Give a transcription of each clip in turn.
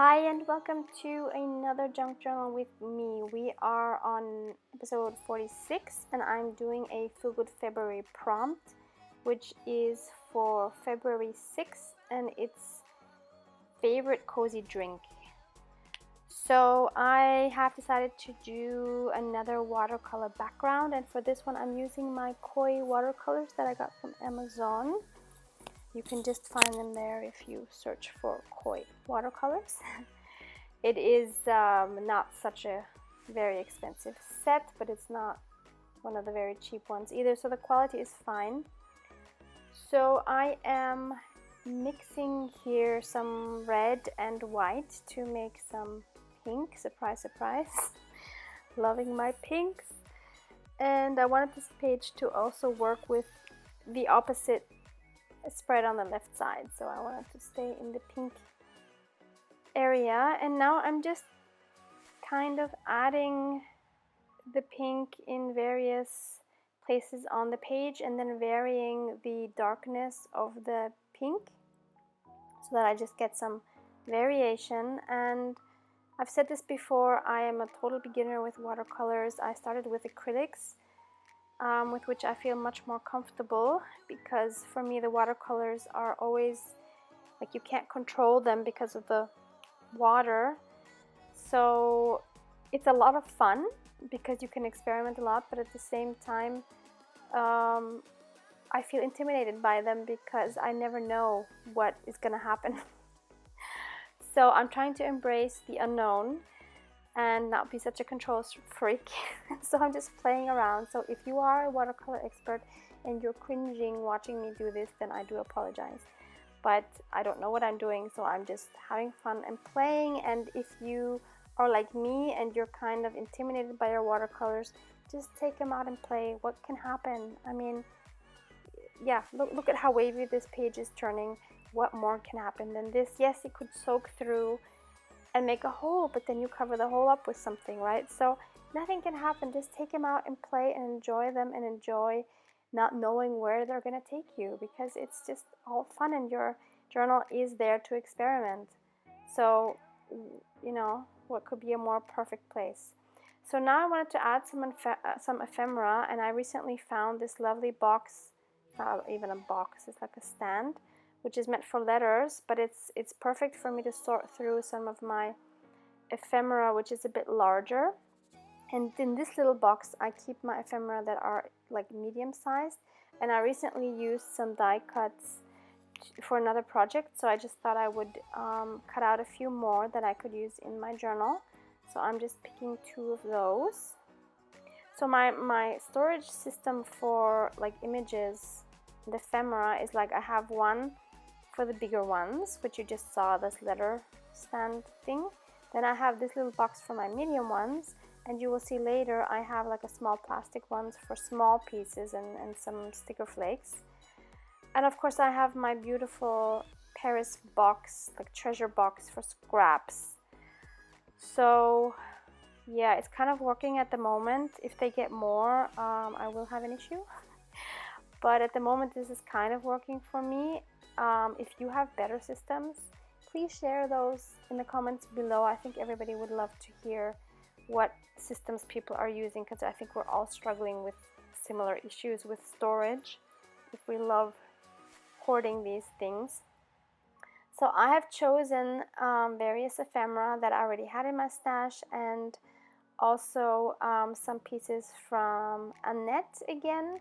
Hi and welcome to another junk journal with me. We are on episode 46 and I'm doing a Feel Good February prompt, which is for February 6th, and it's favorite cozy drink. So I have decided to do another watercolor background, and for this one I'm using my koi watercolors that I got from Amazon. You can just find them there if you search for koi watercolors. It is not such a very expensive set, but it's not one of the very cheap ones either, so the quality is fine. So I am mixing here some red and white to make some pink. Surprise, surprise. Loving my pinks. And I wanted this page to also work with the opposite spread on the left side, so I wanted to stay in the pink area. And now I'm just kind of adding the pink in various places on the page and then varying the darkness of the pink so that I just get some variation. And I've said this before, I am a total beginner with watercolors. I started with acrylics, with which I feel much more comfortable, because for me the watercolors are always like you can't control them because of the water. So it's a lot of fun because you can experiment a lot, but at the same time I feel intimidated by them because I never know what is gonna happen. So I'm trying to embrace the unknown and not be such a control freak. So I'm just playing around. So if you are a watercolor expert and you're cringing watching me do this, then I do apologize. But I don't know what I'm doing, so I'm just having fun and playing. And if you are like me and you're kind of intimidated by your watercolors, just take them out and play. What can happen? I mean, yeah, look at how wavy this page is turning. What more can happen than this? Yes, it could soak through and make a hole, but then you cover the hole up with something, right? So nothing can happen. Just take them out and play and enjoy them, and enjoy not knowing where they're going to take you, because it's just all fun and your journal is there to experiment. So, you know, what could be a more perfect place? So now I wanted to add some ephemera, and I recently found this lovely box, not even a box, it's like a stand, which is meant for letters, but it's perfect for me to sort through some of my ephemera, which is a bit larger. And in this little box I keep my ephemera that are like medium sized, and I recently used some die cuts for another project, so I just thought I would cut out a few more that I could use in my journal. So I'm just picking 2 of those. So my storage system for like images and ephemera is like I have one for the bigger ones, which you just saw, this letter stand thing. Then I have this little box for my medium ones, and you will see later I have like a small plastic ones for small pieces and some sticker flakes. And of course I have my beautiful Paris box, like treasure box for scraps. So yeah, it's kind of working at the moment. If they get more, I will have an issue. But at the moment this is kind of working for me. If you have better systems, please share those in the comments below. I think everybody would love to hear what systems people are using, because I think we're all struggling with similar issues with storage if we love hoarding these things. So I have chosen various ephemera that I already had in my stash, and also some pieces from Annette again,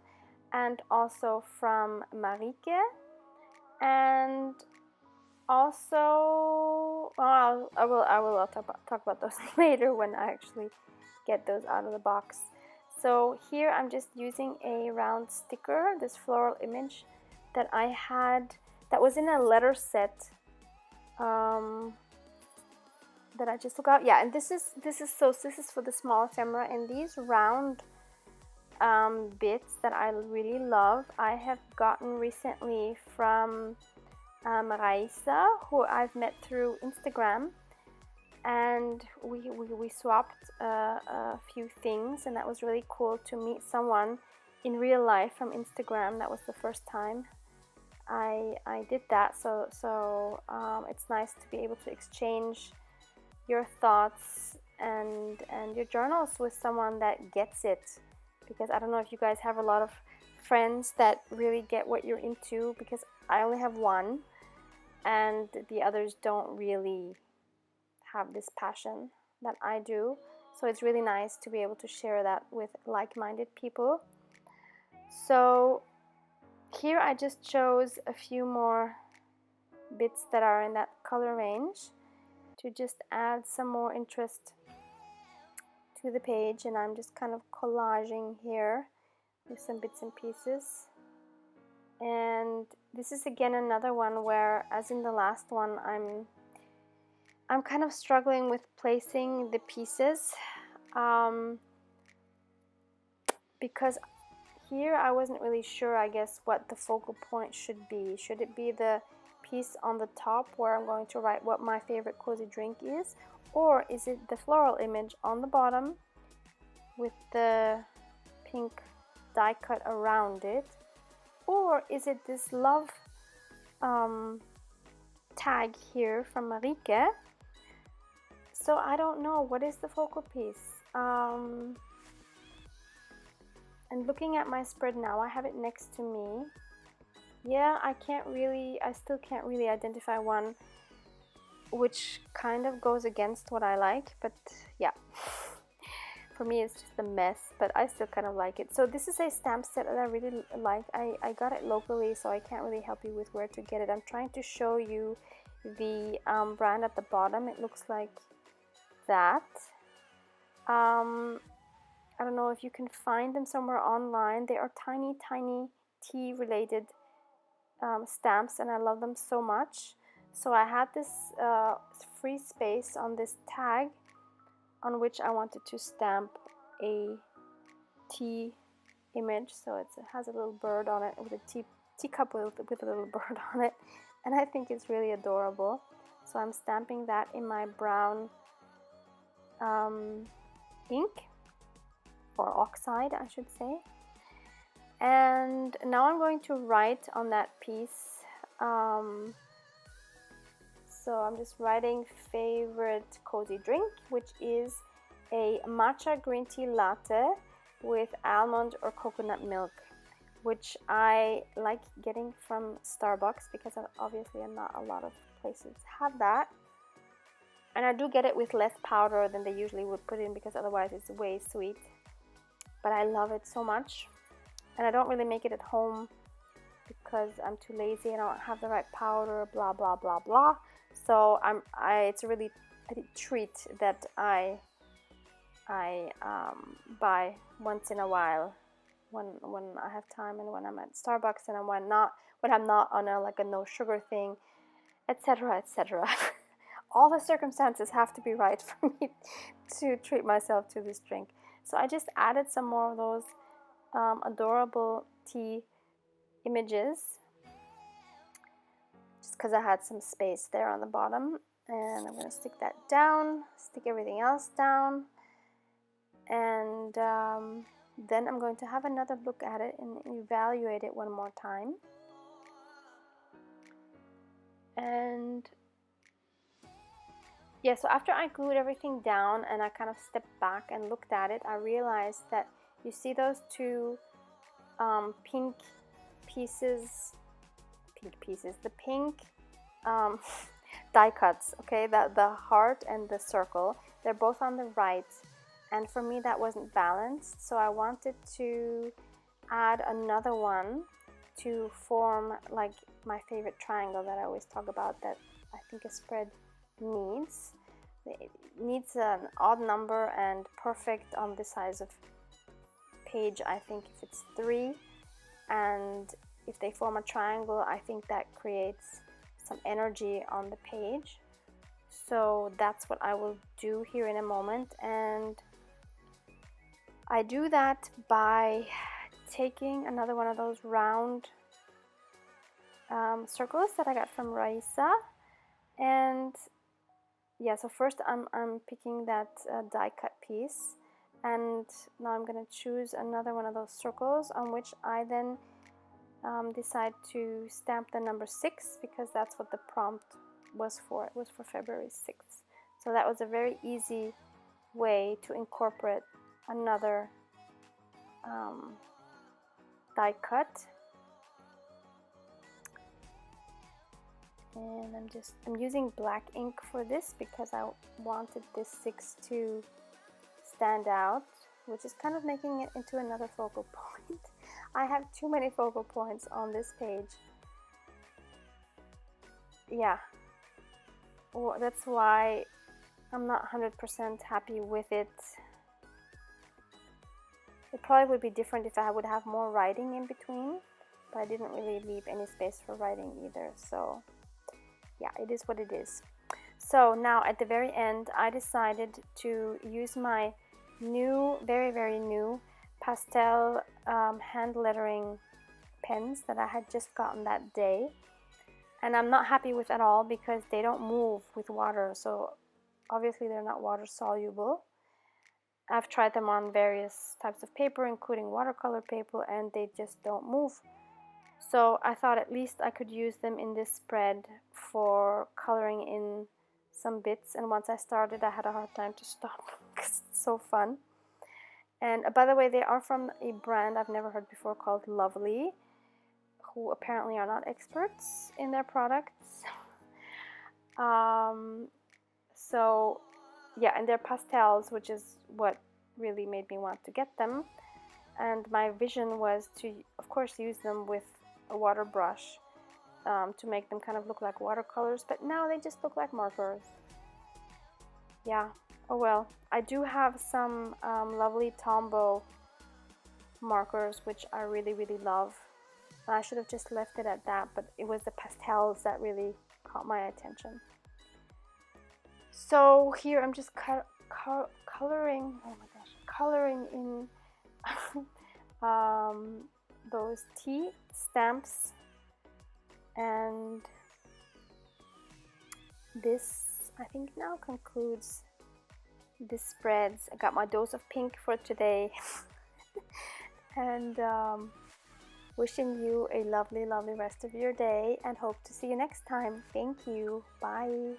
and also from Marike. And also, well, I will talk about those later when I actually get those out of the box. So here I'm just using a round sticker, this floral image that I had, that was in a letter set that I just took out. Yeah, and this is for the small ephemera, and these round bits that I really love, I have gotten recently from Raisa, who I've met through Instagram, and we swapped a few things, and that was really cool to meet someone in real life from Instagram. That was the first time I did that, so it's nice to be able to exchange your thoughts and your journals with someone that gets it, because I don't know if you guys have a lot of friends that really get what you're into, because I only have one and the others don't really have this passion that I do. So it's really nice to be able to share that with like-minded people. So here I just chose a few more bits that are in that color range to just add some more interest to the page, and I'm just kind of collaging here with some bits and pieces. And this is again another one where, as in the last one, I'm kind of struggling with placing the pieces, because here I wasn't really sure, I guess, what the focal point should be. Should it be the piece on the top where I'm going to write what my favorite cozy drink is, or is it the floral image on the bottom with the pink die cut around it, or is it this love tag here from Marike? So I don't know what is the focal piece. And looking at my spread now, I have it next to me. Yeah, I still can't really identify one which kind of goes against what I like, but yeah. For me it's just a mess, but I still kind of like it. So this is a stamp set that I really like. I got it locally, so I can't really help you with where to get it. I'm trying to show you the brand at the bottom. It looks like that. I don't know if you can find them somewhere online. They are tiny tea related stamps, and I love them so much. So I had this free space on this tag on which I wanted to stamp a tea image. So it has a little bird on it with a teacup with a little bird on it, and I think it's really adorable. So I'm stamping that in my brown ink, or oxide I should say. And now I'm going to write on that piece. So I'm just writing favorite cozy drink, which is a matcha green tea latte with almond or coconut milk, which I like getting from Starbucks, because obviously not a lot of places have that. And I do get it with less powder than they usually would put in, because otherwise it's way sweet. But I love it so much. And I don't really make it at home because I'm too lazy and I don't have the right powder, blah blah blah blah. So it's really a treat that I buy once in a while when I have time, and when I'm at Starbucks, and when I'm not on a no sugar thing, etc., etc. All the circumstances have to be right for me to treat myself to this drink. So I just added some more of those adorable tea images, just because I had some space there on the bottom. And I'm going to stick that down, stick everything else down, and then I'm going to have another look at it and evaluate it one more time. And yeah, so after I glued everything down and I kind of stepped back and looked at it, I realized that you see those two pink pieces, the pink die cuts, okay, the heart and the circle, they're both on the right, and for me that wasn't balanced, so I wanted to add another one to form like my favorite triangle that I always talk about, that I think a spread needs. It needs an odd number and perfect on the size of page. I think if it's 3, and if they form a triangle, I think that creates some energy on the page. So that's what I will do here in a moment, and I do that by taking another one of those round circles that I got from Raisa. And yeah, so first I'm picking that die cut piece, and now I'm going to choose another one of those circles on which I then decide to stamp the number 6, because that's what the prompt was for. It was for February 6th. So So that was a very easy way to incorporate another die cut. And I'm using black ink for this because I wanted this 6 to stand out, which is kind of making it into another focal point. I have too many focal points on this page. Yeah, well, that's why I'm not 100% happy with it. It probably would be different if I would have more writing in between, but I didn't really leave any space for writing either, so yeah, it is what it is. So now at the very end, I decided to use my new, very, very new pastel hand lettering pens that I had just gotten that day. And I'm not happy with at all because they don't move with water, so obviously they're not water soluble. I've tried them on various types of paper, including watercolor paper, and they just don't move. So I thought at least I could use them in this spread for coloring in some bits, and once I started I had a hard time to stop because it's so fun. And by the way, they are from a brand I've never heard before called Lovely, who apparently are not experts in their products. So yeah, and they're pastels, which is what really made me want to get them. And my vision was to, of course, use them with a water brush to make them kind of look like watercolors, but now they just look like markers. Yeah, oh well. I do have some lovely Tombow markers, which I really, really love. I should have just left it at that, but it was the pastels that really caught my attention. So here I'm just coloring, oh my gosh, coloring in those tea stamps, and this I think now concludes the spreads. I got my dose of pink for today. And wishing you a lovely, lovely rest of your day, and hope to see you next time. Thank you. Bye.